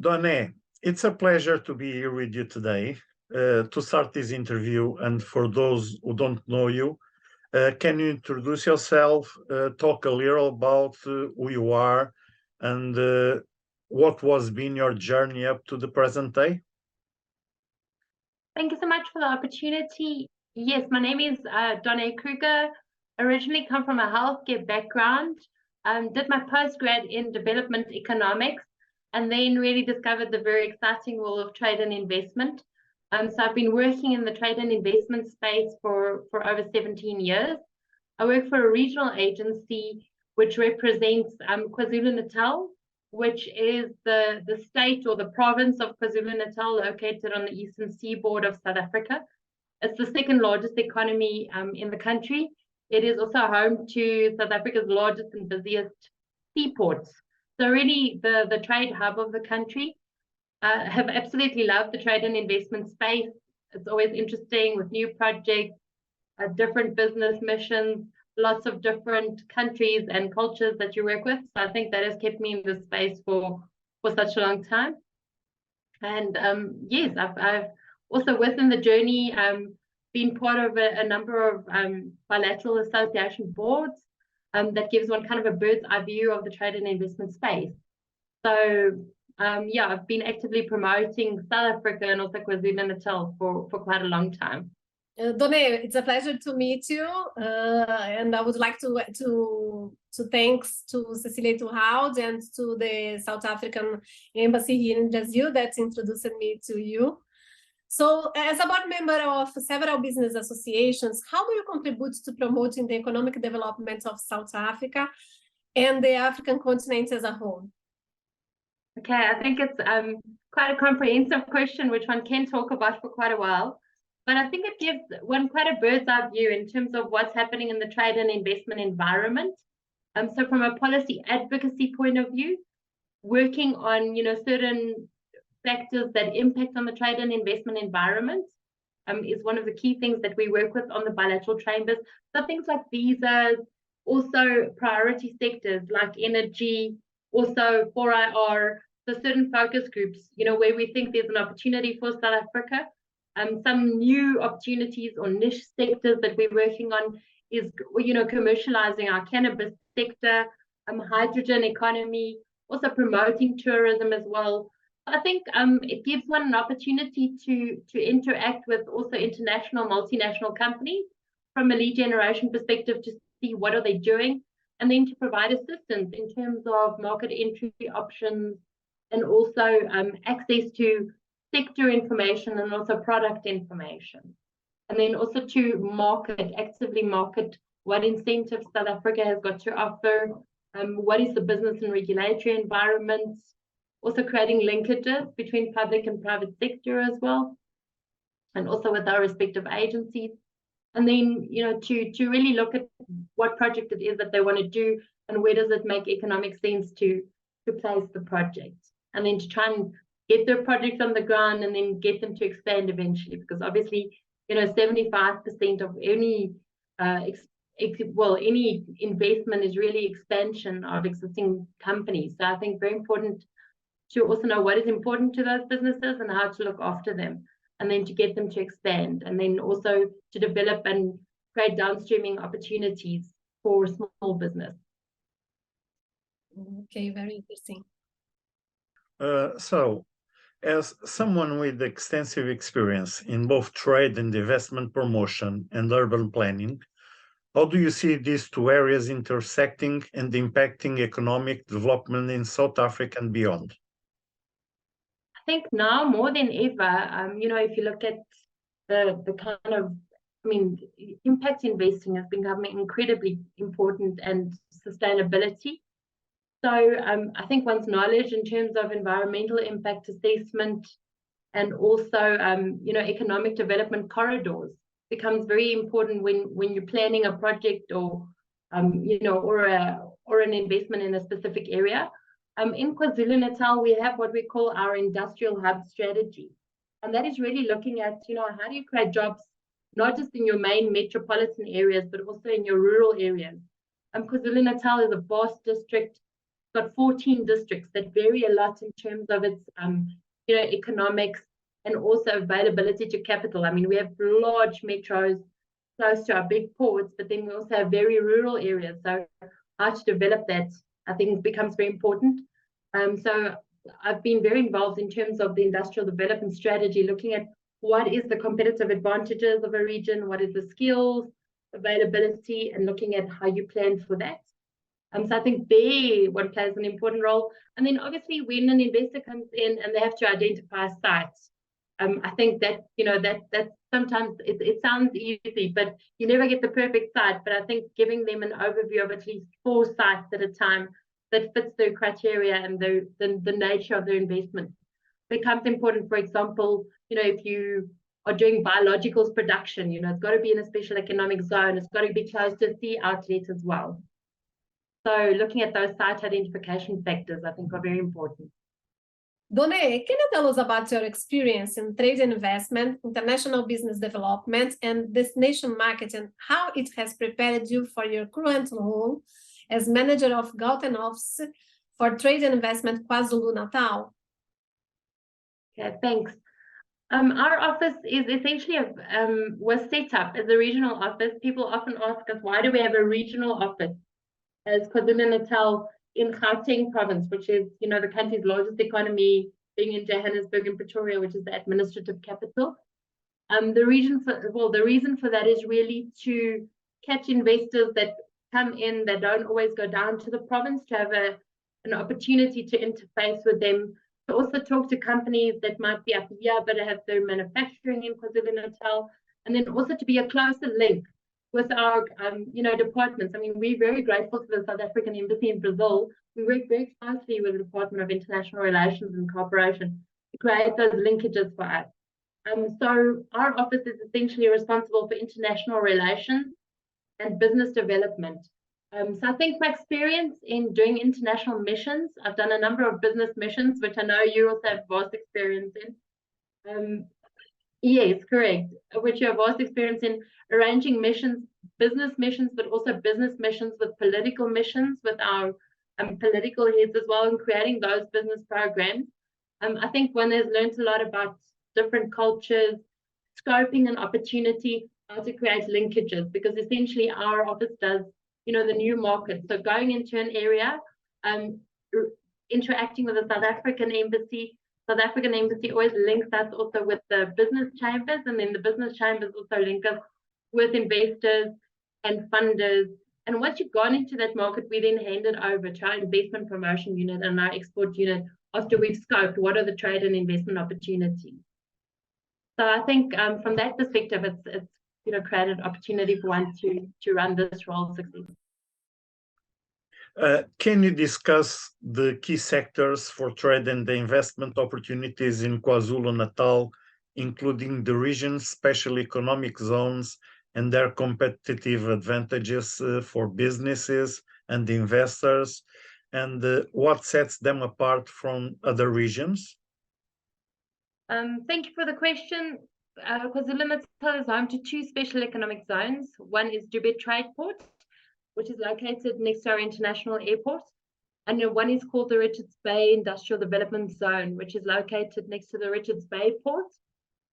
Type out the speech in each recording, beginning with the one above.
Done, it's a pleasure to be here with you today. To start this interview, and for those who don't know you, can you introduce yourself, talk a little about who you are, and what was been your journey up to the present day? Thank you so much for the opportunity. Yes, my name is Done Kruger. Originally come from a healthcare background. Did my postgrad in development economics, and then really discovered the very exciting world of trade and investment. So I've been working in the trade and investment space for over 17 years. I work for a regional agency which represents KwaZulu-Natal, which is the state or the province of KwaZulu-Natal located on the eastern seaboard of South Africa. It's the second largest economy in the country. It is also home to South Africa's largest and busiest seaports. So really the trade hub of the country. Have absolutely loved the trade and investment space. It's always interesting with new projects, different business missions, lots of different countries and cultures that you work with. So I think that has kept me in this space for such a long time. And yes, I've also within the journey been part of a number of bilateral association boards that gives one kind of a bird's eye view of the trade and investment space. So yeah, I've been actively promoting South Africa and also KwaZulu-Natal for quite a long time. Done, it's a pleasure to meet you, and I would like to thanks to Cecilia Turhaud and to the South African Embassy here in Brazil that introduced me to you. So, as a board member of several business associations, how do you contribute to promoting the economic development of South Africa and the African continent as a whole? Okay, I think it's quite a comprehensive question, which one can talk about for quite a while. But I think it gives one quite a bird's eye view in terms of what's happening in the trade and investment environment. So from a policy advocacy point of view, working on certain factors that impact on the trade and investment environment is one of the key things that we work with on the bilateral chambers. So things like visas, also priority sectors like energy, also 4IR, so certain focus groups, where we think there's an opportunity for South Africa. Some new opportunities or niche sectors that we're working on is, commercializing our cannabis sector, hydrogen economy, also promoting tourism as well. I think it gives one an opportunity to interact with also international, multinational companies from a lead generation perspective to see what are they doing, and then to provide assistance in terms of market entry options and also access to sector information and also product information. And then also to actively market what incentives South Africa has got to offer, what is the business and regulatory environments, also creating linkages between public and private sector as well, and also with our respective agencies. And then, to really look at what project it is that they want to do and where does it make economic sense to place the project. And then to try and get their projects on the ground and then get them to expand eventually, because obviously, 75% of any any investment is really expansion of existing companies. So I think very important to also know what is important to those businesses and how to look after them, and then to get them to expand, and then also to develop and create downstreaming opportunities for small business. Okay, very interesting. So, as someone with extensive experience in both trade and investment promotion and urban planning, how do you see these two areas intersecting and impacting economic development in South Africa and beyond? I think now more than ever, if you look at the kind of, impact investing has become incredibly important, and sustainability. So I think one's knowledge in terms of environmental impact assessment and also, economic development corridors becomes very important when you're planning a project or, or an investment in a specific area. In KwaZulu-Natal, we have what we call our industrial hub strategy. And that is really looking at, how do you create jobs, not just in your main metropolitan areas, but also in your rural areas. KwaZulu-Natal is a vast district, got 14 districts that vary a lot in terms of its, economics and also availability to capital. I mean, we have large metros close to our big ports, but then we also have very rural areas. So how to develop that, I think, becomes very important. So I've been very involved in terms of the industrial development strategy, looking at what is the competitive advantages of a region, what is the skills, availability, and looking at how you plan for that. So I think one plays an important role. And then obviously when an investor comes in and they have to identify sites, I think that, that sometimes it sounds easy, but you never get the perfect site. But I think giving them an overview of at least 4 sites at a time that fits their criteria and the nature of their investment becomes important. For example, if you are doing biologicals production, it's got to be in a special economic zone. It's got to be close to a sea outlet as well. So looking at those site identification factors, I think, are very important. Done, can you tell us about your experience in trade and investment, international business development, and destination market, and how it has prepared you for your current role as manager of Gauteng office for trade and investment KwaZulu-Natal? Okay, thanks. Our office is essentially was set up as a regional office. People often ask us, why do we have a regional office as KwaZulu-Natal in Gauteng province, which is, the country's largest economy, being in Johannesburg and Pretoria, which is the administrative capital. The reason for that is really to catch investors that come in that don't always go down to the province, to have an opportunity to interface with them, to also talk to companies that might be up here but have their manufacturing in KwaZulu-Natal, and then also to be a closer link with our, departments. I mean, we're very grateful to the South African Embassy in Brazil. We work very closely with the Department of International Relations and Cooperation to create those linkages for us. So our office is essentially responsible for international relations and business development. So I think my experience in doing international missions, I've done a number of business missions, which I know you also have vast experience in. Yes, correct. Which you have vast experience in arranging missions, business missions, but also business missions with political missions, with our political heads as well, and creating those business programs. I think one has learned a lot about different cultures, scoping an opportunity, how to create linkages, because essentially our office does, the new market. So going into an area, interacting with the South African Embassy. South African Embassy always links us also with the business chambers, and then the business chambers also link us with investors and funders. And once you've gone into that market, we then hand it over to our investment promotion unit and our export unit after we've scoped what are the trade and investment opportunities. So I think from that perspective, it's created opportunity for one to run this role successfully. Can you discuss the key sectors for trade and the investment opportunities in KwaZulu-Natal, including the region's special economic zones and their competitive advantages for businesses and investors, and what sets them apart from other regions? Thank you for the question. KwaZulu-Natal is home to 2 special economic zones. One is Durban Trade Port, which is located next to our international airport. And then one is called the Richards Bay Industrial Development Zone, which is located next to the Richards Bay Port.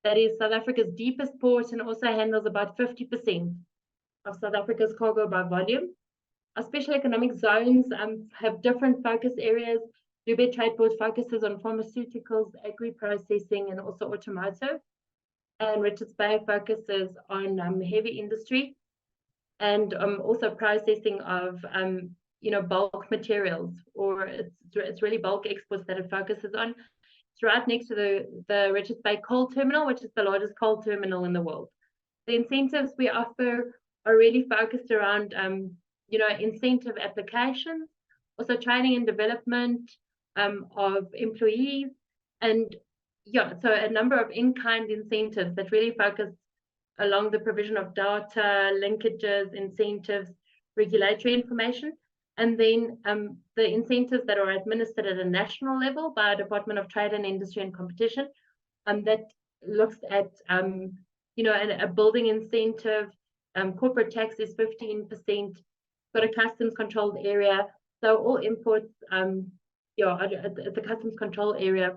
That is South Africa's deepest port and also handles about 50% of South Africa's cargo by volume. Our special economic zones have different focus areas. Durban Trade Port focuses on pharmaceuticals, agri-processing, and also automotive. And Richards Bay focuses on heavy industry and also processing of bulk materials, or it's really bulk exports that it focuses on. It's right next to the Richards Bay Coal Terminal, which is the largest coal terminal in the world. The incentives we offer are really focused around incentive applications, also training and development of employees, and so a number of in-kind incentives that really focus along the provision of data, linkages, incentives, regulatory information, and then the incentives that are administered at a national level by our Department of Trade and Industry and Competition, that looks at a building incentive. Corporate tax is 15%, got a customs controlled area, So all imports, yeah, at the customs control area,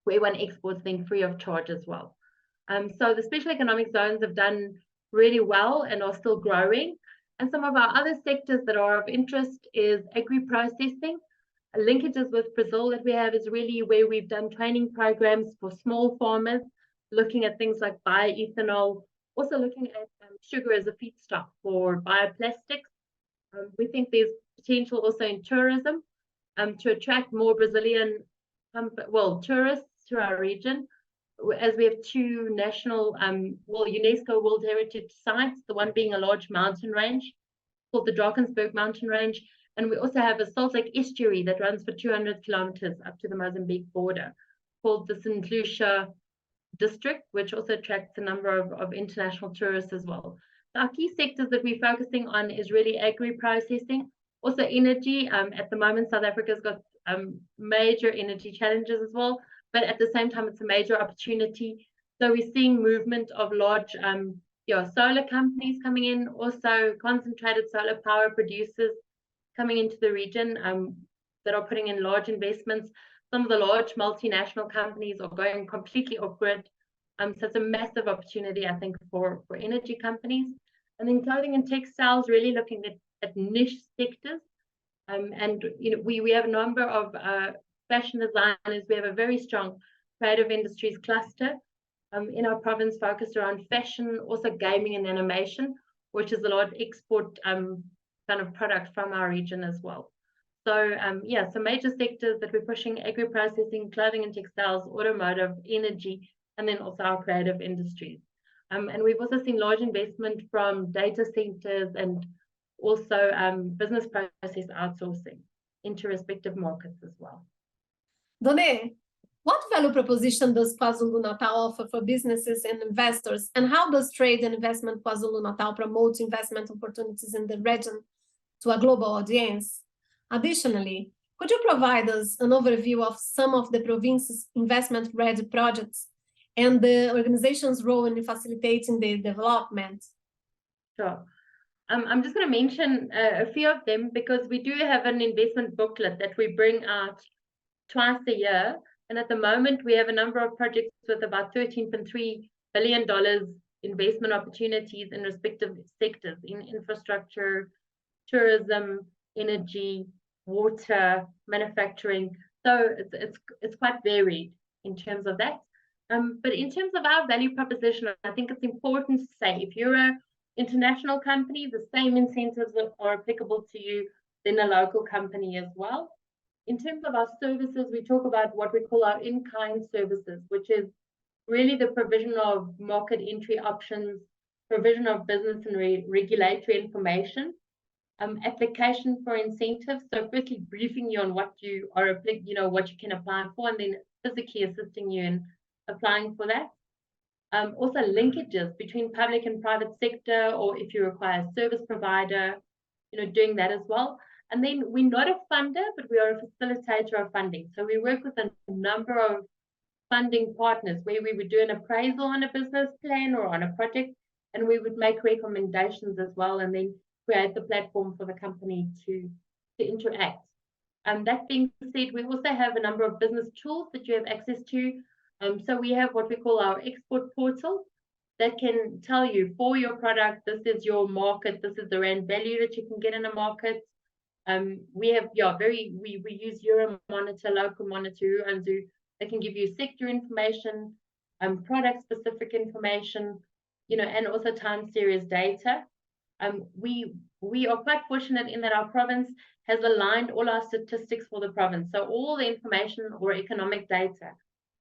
where one exports then free of charge as well. So the special economic zones have done really well and are still growing. And some of our other sectors that are of interest is agri-processing. Linkages with Brazil that we have is really where we've done training programs for small farmers, looking at things like bioethanol, also looking at sugar as a feedstock for bioplastics. We think there's potential also in tourism to attract more Brazilian tourists to our region, as we have two national UNESCO World Heritage sites, the one being a large mountain range called the Drakensberg mountain range, and we also have a salt lake estuary that runs for 200 kilometers up to the Mozambique border called the St. Lucia district, which also attracts a number of international tourists as well. So our key sectors that we're focusing on is really agri-processing, also energy. At the moment, South Africa's got major energy challenges as well, but at the same time, it's a major opportunity. So we're seeing movement of large solar companies coming in, also concentrated solar power producers coming into the region that are putting in large investments. Some of the large multinational companies are going completely off-grid. So it's a massive opportunity, I think, for energy companies. And then clothing and textiles, really looking at niche sectors. And we have a number of fashion designers. We have a very strong creative industries cluster in our province focused around fashion, also gaming and animation, which is a large export kind of product from our region as well. So so major sectors that we're pushing: agri-processing, clothing and textiles, automotive, energy, and then also our creative industries. And we've also seen large investment from data centers and also business process outsourcing into respective markets as well. Done, what value proposition does KwaZulu-Natal offer for businesses and investors, and how does Trade and Investment KwaZulu-Natal promote investment opportunities in the region to a global audience? Additionally, could you provide us an overview of some of the province's investment-ready projects and the organization's role in facilitating their development? Sure. I'm just going to mention a few of them because we do have an investment booklet that we bring out twice a year. And at the moment, we have a number of projects with about $13.3 billion investment opportunities in respective sectors in infrastructure, tourism, energy, water, manufacturing. So it's quite varied in terms of that. But in terms of our value proposition, I think it's important to say, if you're an international company, the same incentives are applicable to you than a local company as well. In terms of our services, we talk about what we call our in-kind services, which is really the provision of market entry options, provision of business and regulatory information, application for incentives. So firstly, briefing you on what you are, what you can apply for, and then physically assisting you in applying for that. Also linkages between public and private sector, or if you require a service provider, doing that as well. And then we're not a funder, but we are a facilitator of funding. So we work with a number of funding partners where we would do an appraisal on a business plan or on a project, and we would make recommendations as well, and then create the platform for the company to interact. That being said, we also have a number of business tools that you have access to. So we have what we call our export portal that can tell you, for your product, this is your market, this is the rand value that you can get in a market. We have, we use Euromonitor, Local Monitor, Anzu, that can give you sector information, product-specific information, and also time series data. We are quite fortunate in that our province has aligned all our statistics for the province. So all the information or economic data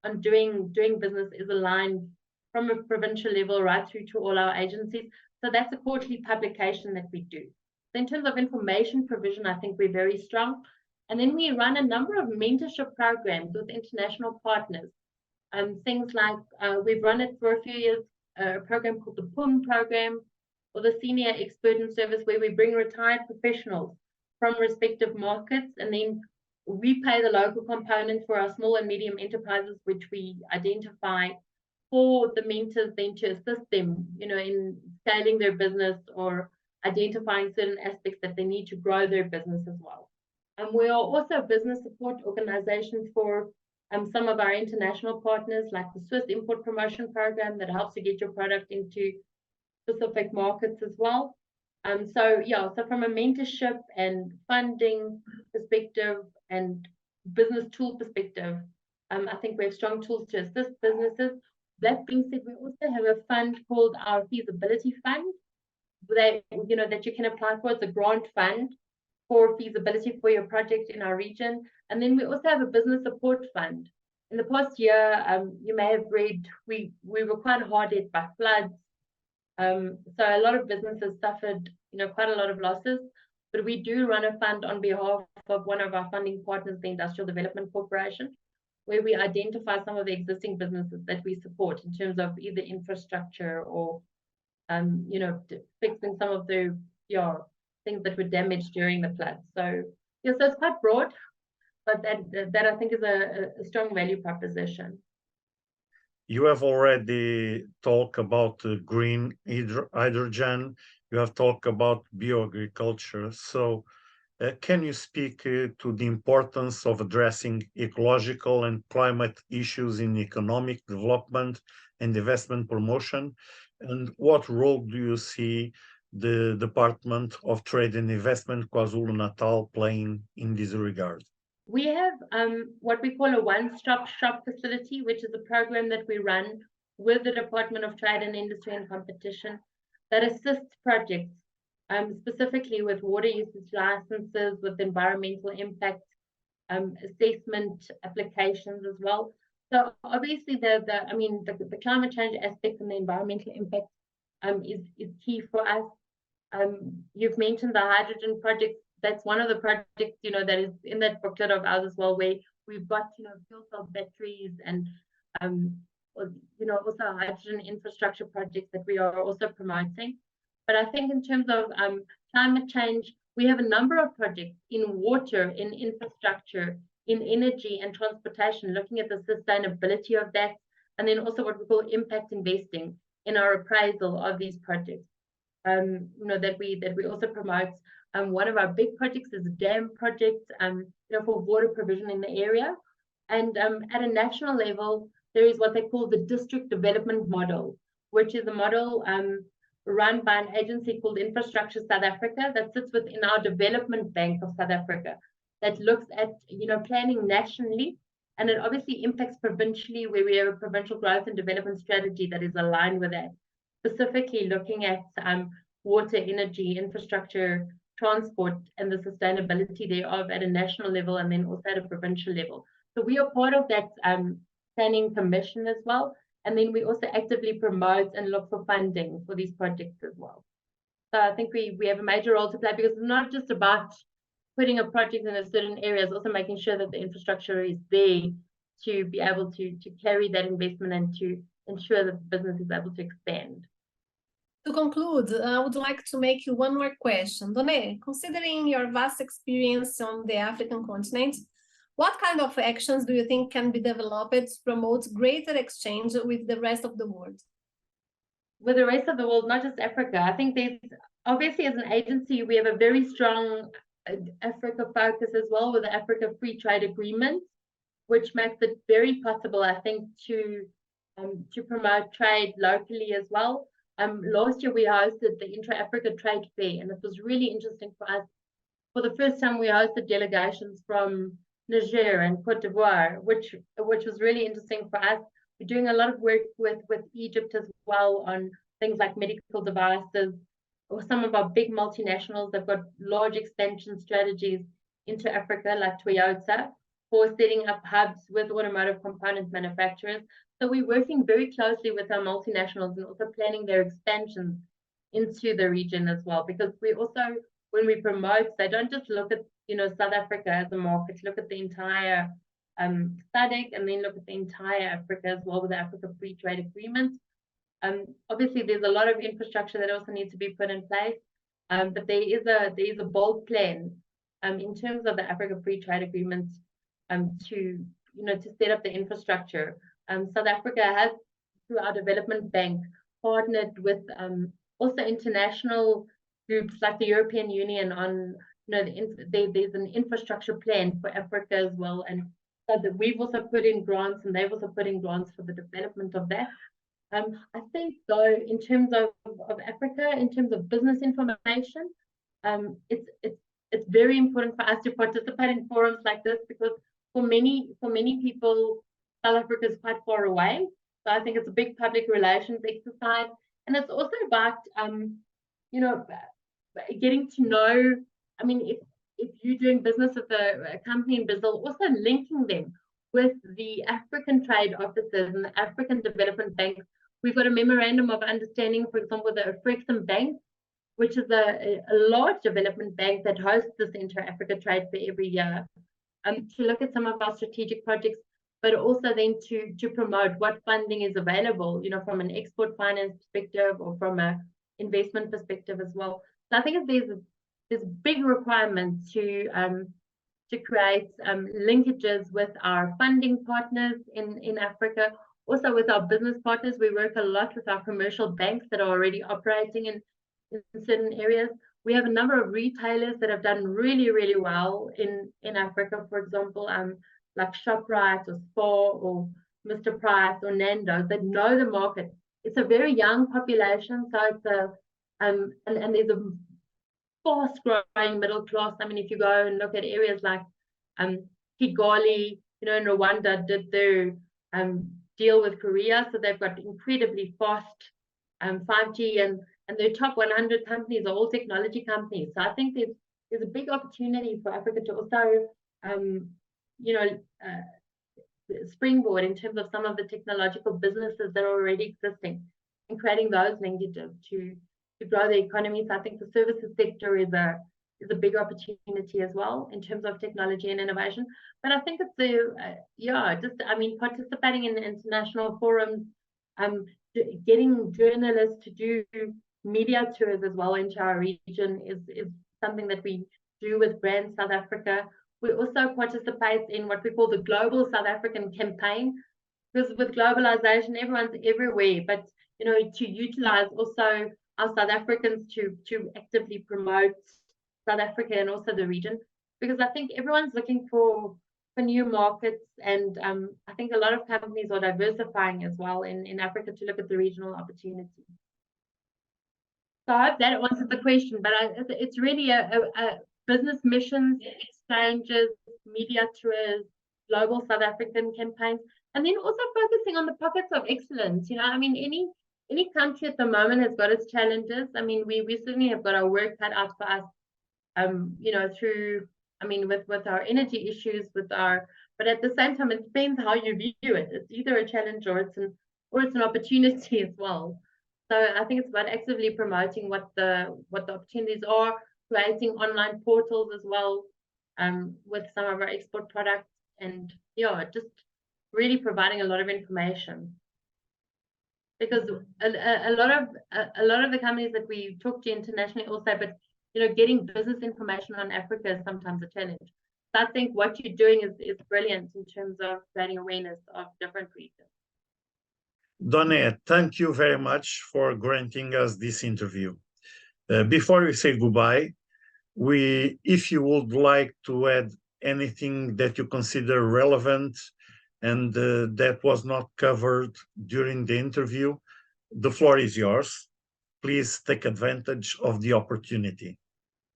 on doing business is aligned from a provincial level right through to all our agencies. So that's a quarterly publication that we do. So in terms of information provision, I think we're very strong. And then we run a number of mentorship programs with international partners. Things like we've run it for a few years, a program called the PUM program, or the Senior Expert in Service, where we bring retired professionals from respective markets, and then we pay the local component for our small and medium enterprises, which we identify for the mentors then to assist them, in scaling their business or identifying certain aspects that they need to grow their business as well. And we are also business support organizations for some of our international partners, like the Swiss Import Promotion Program that helps to get your product into specific markets as well. So from a mentorship and funding perspective and business tool perspective, I think we have strong tools to assist businesses. That being said, we also have a fund called our Feasibility Fund, that you can apply for. It's a grant fund for feasibility for your project in our region. And then we also have a business support fund. In the past year, you may have read, we were quite hard hit by floods. So a lot of businesses suffered, quite a lot of losses. But we do run a fund on behalf of one of our funding partners, the Industrial Development Corporation, where we identify some of the existing businesses that we support in terms of either infrastructure or, fixing some of the things that were damaged during the floods. So so it's quite broad, but that I think is a strong value proposition. You have already talked about green hydrogen. You have talked about bioagriculture. So can you speak to the importance of addressing ecological and climate issues in economic development and investment promotion? And what role do you see the Department of Trade and Investment KwaZulu-Natal playing in this regard? We have what we call a one-stop shop facility, which is a program that we run with the Department of Trade and Industry and Competition that assists projects specifically with water usage licenses, with environmental impact assessment applications as well. So obviously the climate change aspect and the environmental impact is key for us. You've mentioned the hydrogen project. That's one of the projects, that is in that booklet of ours as well, where we've got, fuel cell batteries and, also hydrogen infrastructure projects that we are also promoting. But I think in terms of climate change, we have a number of projects in water, in infrastructure, in energy and transportation, looking at the sustainability of that, and then also what we call impact investing in our appraisal of these projects, that we also promote. One of our big projects is a dam project, for water provision in the area. And at a national level, there is what they call the district development model, which is a model run by an agency called Infrastructure South Africa that sits within our Development Bank of South Africa, that looks at, planning nationally, and it obviously impacts provincially, where we have a provincial growth and development strategy that is aligned with that, specifically looking at water, energy, infrastructure, transport, and the sustainability thereof at a national level, and then also at a provincial level. So we are part of that planning commission as well. And then we also actively promote and look for funding for these projects as well. So I think we have a major role to play, because it's not just about putting a project in a certain area, it's also making sure that the infrastructure is there to be able to carry that investment and to ensure that the business is able to expand. To conclude, I would like to make you one more question. Done, considering your vast experience on the African continent, what kind of actions do you think can be developed to promote greater exchange with the rest of the world? With the rest of the world, not just Africa. I think there's, obviously as an agency, we have a very strong Africa focus as well, with the Africa Free Trade Agreement, which makes it very possible, I think, to promote trade locally as well. Last year we hosted the Intra-Africa Trade Fair, and it was really interesting for us. For the first time, we hosted delegations from Niger and Cote d'Ivoire, which was really interesting for us. We're doing a lot of work with Egypt as well on things like medical devices, or some of our big multinationals have got large expansion strategies into Africa, like Toyota, for setting up hubs with automotive component manufacturers. So we're working very closely with our multinationals and also planning their expansions into the region as well, because we also, when we promote, they don't just look at South Africa as a market, look at the entire SADC, and then look at the entire Africa as well with the Africa Free Trade Agreement. Obviously, there's a lot of infrastructure that also needs to be put in place, but there is a bold plan in terms of the Africa Free Trade Agreement to set up the infrastructure. South Africa has, through our development bank, partnered with also international groups like the European Union on there's an infrastructure plan for Africa as well, and so that we've also put in grants and they've also put in grants for the development of that. I think though, in terms of Africa, in terms of business information, it's very important for us to participate in forums like this, because for many people, South Africa is quite far away. So I think it's a big public relations exercise, and it's also about getting to know. I mean, if you're doing business with a company in Brazil, also linking them with the African trade offices and the African development banks. We've got a memorandum of understanding, for example, the Afrexim Bank, which is a large development bank that hosts this Inter-Africa Trade Fair every year, to look at some of our strategic projects, but also then to promote what funding is available, from an export finance perspective or from an investment perspective as well. So I think there's big requirements to create linkages with our funding partners in Africa, also with our business partners. We work a lot with our commercial banks that are already operating in certain areas. We have a number of retailers that have done really, really well in Africa, for example, like ShopRite or Spar or Mr. Price or Nando's, that know the market. It's a very young population, so it's and there's a fast growing middle class. I mean, if you go and look at areas like Kigali, in Rwanda did their deal with Korea, so they've got incredibly fast 5G, and their top 100 companies are all technology companies. So I think there's a big opportunity for Africa to also springboard in terms of some of the technological businesses that are already existing, and creating those linkages to grow the economy. So I think the services sector is a big opportunity as well in terms of technology and innovation. But I think it's participating in the international forums, getting journalists to do media tours as well into our region is something that we do with Brand South Africa. We also participate in what we call the Global South African Campaign, because with globalization, everyone's everywhere, but to utilize also our South Africans to actively promote South Africa and also the region, because I think everyone's looking for new markets, and I think a lot of companies are diversifying as well in Africa to look at the regional opportunities. So I hope that answers the question, but it's really a business missions, exchanges, media tours, global South African campaigns, and then also focusing on the pockets of excellence. I mean, any country at the moment has got its challenges. I mean, we certainly have got our work cut out for us, with our energy issues, but at the same time, it depends how you view it. It's either a challenge or it's an opportunity as well. So I think it's about actively promoting what the opportunities are, creating online portals as well, with some of our export products, and just really providing a lot of information. Because a lot of the companies that we talk to internationally also, but getting business information on Africa is sometimes a challenge. So I think what you're doing is brilliant in terms of creating awareness of different regions. Donette, thank you very much for granting us this interview. Before we say goodbye, if you would like to add anything that you consider relevant and that was not covered during the interview, the floor is yours. Please take advantage of the opportunity.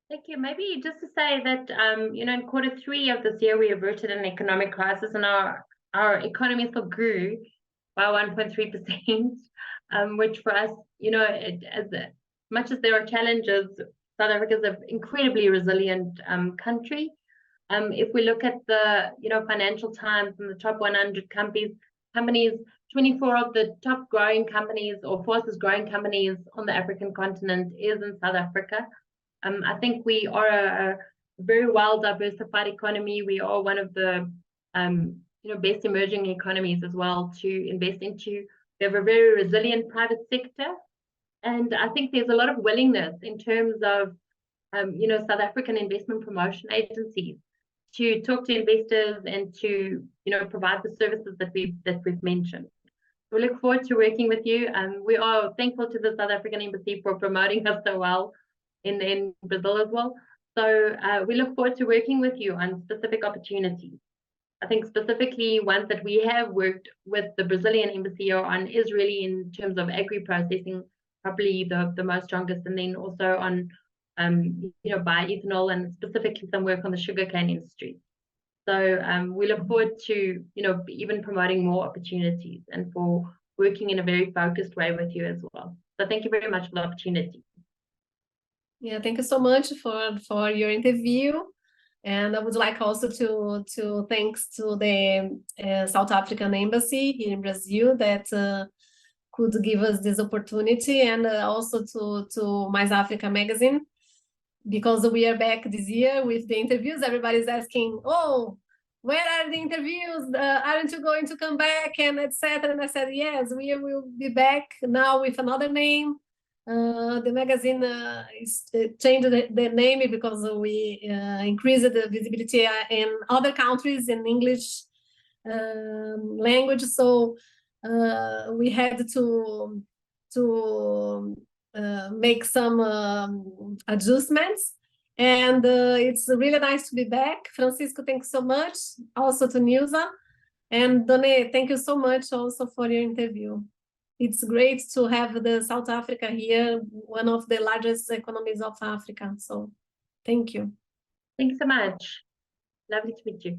Thank you. Maybe just to say that, in Q3 of this year, we averted an economic crisis, and our economy still grew by 1.3%, which for us, as much as there are challenges, South Africa is an incredibly resilient country. If we look at the Financial Times and the top 100 companies, 24 of the top growing companies or fastest growing companies on the African continent is in South Africa. I think we are a very well diversified economy. We are one of the best emerging economies as well to invest into. We have a very resilient private sector, and I think there's a lot of willingness in terms of South African investment promotion agencies to talk to investors and to provide the services that we've mentioned. We look forward to working with you. We are thankful to the South African Embassy for promoting us so well in Brazil as well. So we look forward to working with you on specific opportunities. I think specifically ones that we have worked with the Brazilian embassy on is really in terms of agri-processing, probably the most strongest, and then also on bioethanol and specifically some work on the sugarcane industry. So we look forward to even promoting more opportunities and for working in a very focused way with you as well. So thank you very much for the opportunity. Yeah, thank you so much for your interview. And I would like also to thanks to the South African Embassy here in Brazil that could give us this opportunity, and also to Mais Africa magazine, because we are back this year with the interviews. Everybody's asking, oh, where are the interviews? Aren't you going to come back? And etc. And I said, yes, we will be back now with another name. The magazine changed the name because we increased the visibility in other countries in English language. So we had to make some adjustments. And it's really nice to be back. Francisco, thanks so much. Also to Nilza. And Done, thank you so much also for your interview. It's great to have the South Africa here, one of the largest economies of Africa. So thank you. Thanks so much. Lovely to meet you.